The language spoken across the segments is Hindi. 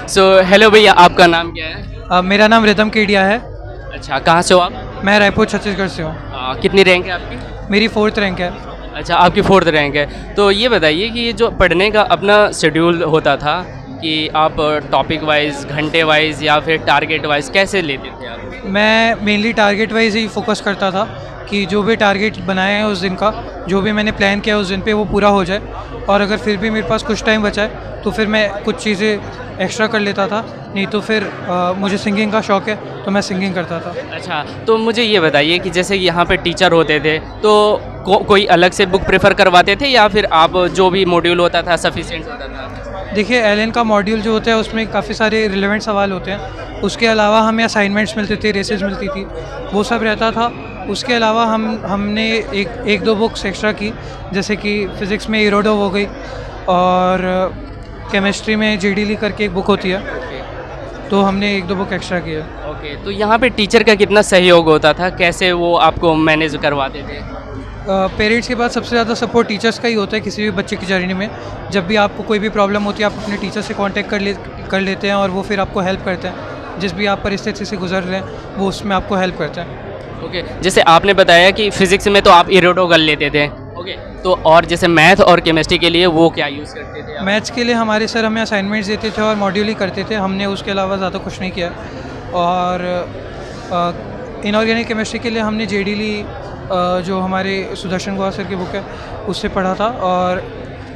सो हेलो भैया, आपका नाम क्या है? मेरा नाम रिदम केडिया है। अच्छा, कहाँ से हो आप? मैं रायपुर छत्तीसगढ़ से हूँ। कितनी रैंक है आपकी? मेरी 4th रैंक है। अच्छा, आपकी 4th रैंक है। तो ये बताइए कि ये जो पढ़ने का अपना शेड्यूल होता था कि आप टॉपिक वाइज, घंटे वाइज या फिर टारगेट वाइज कैसे लेते थे आप? मैं मेनली टारगेट वाइज ही फोकस करता था कि जो भी टारगेट बनाए हैं उस दिन का, जो भी मैंने प्लान किया उस दिन पे वो पूरा हो जाए। और अगर फिर भी मेरे पास कुछ टाइम बचा है तो फिर मैं कुछ चीज़ें एक्स्ट्रा कर लेता था, नहीं तो फिर मुझे सिंगिंग का शौक़ है तो मैं सिंगिंग करता था। अच्छा, तो मुझे ये बताइए कि जैसे यहाँ पे टीचर होते थे तो कोई अलग से बुक प्रेफर करवाते थे या फिर आप जो भी मॉड्यूल होता था सफिशिएंट होता था? देखिए, एलएन का मॉड्यूल जो होता है उसमें काफ़ी सारे रिलेवेंट सवाल होते हैं। उसके अलावा हमें असाइनमेंट्स मिलते थे, रेसेस मिलती थी, वो सब रहता था। उसके अलावा हमने एक दो बुक्स एक्स्ट्रा की, जैसे कि फ़िज़िक्स में इरोडो हो गई और केमिस्ट्री में जेडी ली करके एक बुक होती है, तो हमने एक दो बुक एक्स्ट्रा की है। ओके, तो यहाँ पे टीचर का कितना सहयोग होता था, कैसे वो आपको मैनेज करवाते थे? पेरेंट्स के बाद सबसे ज़्यादा सपोर्ट टीचर्स का ही होता है किसी भी बच्चे की जर्नी में। जब भी आपको कोई भी प्रॉब्लम होती है आप अपने टीचर से कांटेक्ट कर लेते हैं और वो फिर आपको हेल्प करते हैं। जिस भी आप परिस्थिति से गुजर रहे हैं वो उसमें आपको हेल्प करते हैं। ओके, जैसे आपने बताया कि फिज़िक्स में तो आप इरोडो कर लेते थे। ओके, तो और जैसे मैथ और केमिस्ट्री के लिए वो क्या यूज़ करते थे आप? मैथ्स के लिए हमारे सर हमें असाइनमेंट्स देते थे और मॉड्यूल ही करते थे, हमने उसके अलावा ज़्यादा कुछ नहीं किया। और इनऑर्गेनिक केमिस्ट्री के लिए हमने जेडी ली, जो हमारे सुदर्शन गुहा सर की बुक है उससे पढ़ा था। और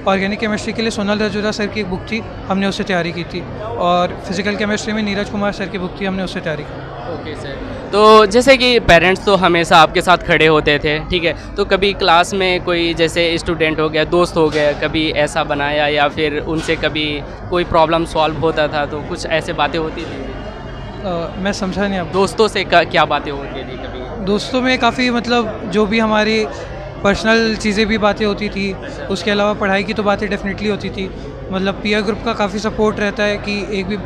ऑर्गेनिक केमिस्ट्री के लिए सोनल रजोरा सर की एक बुक थी, हमने उससे तैयारी की थी। और फिज़िकल केमिस्ट्री में नीरज कुमार सर की बुक थी, हमने उससे तैयारी की। ओके सर, तो जैसे कि पेरेंट्स तो हमेशा आपके साथ खड़े होते थे, ठीक है, तो कभी क्लास में कोई जैसे स्टूडेंट हो गया, दोस्त हो गया, कभी ऐसा बनाया या फिर उनसे कभी कोई प्रॉब्लम सॉल्व होता था तो कुछ ऐसे बातें होती थी? मैं समझा नहीं आप। दोस्तों से क्या बातें होती थी कभी? दोस्तों में काफ़ी मतलब जो भी हमारी पर्सनल चीज़ें भी बातें होती थी, उसके अलावा पढ़ाई की तो बातें डेफिनेटली होती थी। मतलब पीयर ग्रुप का काफ़ी सपोर्ट रहता है कि एक भी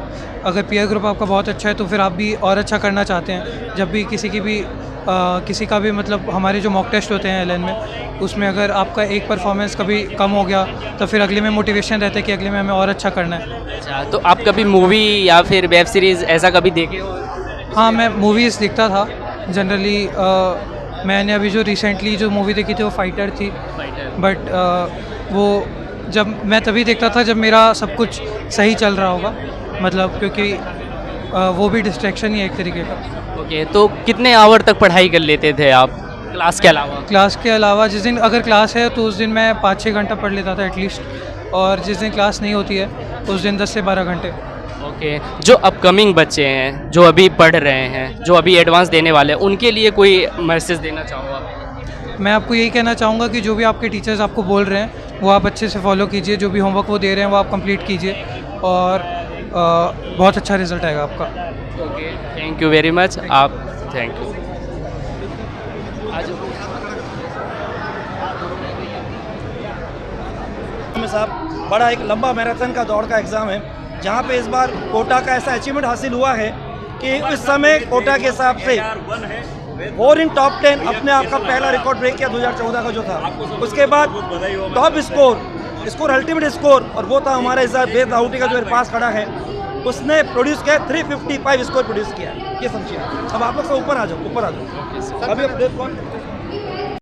अगर पीयर ग्रुप आपका बहुत अच्छा है तो फिर आप भी और अच्छा करना चाहते हैं। जब भी किसी का भी मतलब हमारे जो मॉक टेस्ट होते हैं एलएन में, उसमें अगर आपका एक परफॉर्मेंस कभी कम हो गया तो फिर अगले में मोटिवेशन रहता है कि अगले में हमें और अच्छा करना है। अच्छा, तो आप कभी मूवी या फिर वेब सीरीज़ ऐसा कभी देखे हो? हाँ, मैं मूवीज़ देखता था जनरली। मैंने अभी जो रिसेंटली जो मूवी देखी थी वो फाइटर थी। बट वो जब मैं तभी देखता था जब मेरा सब कुछ सही चल रहा होगा, मतलब क्योंकि वो भी डिस्ट्रैक्शन ही है एक तरीके का। ओके, तो कितने आवर तक पढ़ाई कर लेते थे आप क्लास के अलावा? क्लास के अलावा जिस दिन अगर क्लास है तो उस दिन मैं 5-6 घंटा पढ़ लेता था एटलीस्ट, और जिस दिन क्लास नहीं होती है उस दिन 10 से 12 घंटे। ओके, जो अपकमिंग बच्चे हैं, जो अभी पढ़ रहे हैं, जो अभी एडवांस देने वाले हैं, उनके लिए कोई मैसेज देना चाहूँगा? मैं आपको यही कहना चाहूँगा कि जो भी आपके टीचर्स आपको बोल रहे हैं वो आप अच्छे से फॉलो कीजिए, जो भी होमवर्क वो दे रहे हैं वो आप कंप्लीट कीजिए और बहुत अच्छा रिजल्ट आएगा आपका। Okay, thank you very much. आप थैंक यू। साहब, बड़ा एक लंबा मैराथन का दौड़ का एग्ज़ाम है, जहाँ पे इस बार कोटा का ऐसा अचीवमेंट हासिल हुआ है कि इस समय कोटा के हिसाब से 4 इन टॉप 10 अपने आप का पहला रिकॉर्ड ब्रेक किया 2014 का जो था। उसके बाद टॉप स्कोर अल्टीमेट स्कोर, और वो था हमारा इस बार बेस दाऊटी का जो मेरे पास खड़ा है, उसने प्रोड्यूस किया 355 स्कोर प्रोड्यूस किया। ये समझिए। अब आप लोग सब ऊपर आ जाओ। अभी आप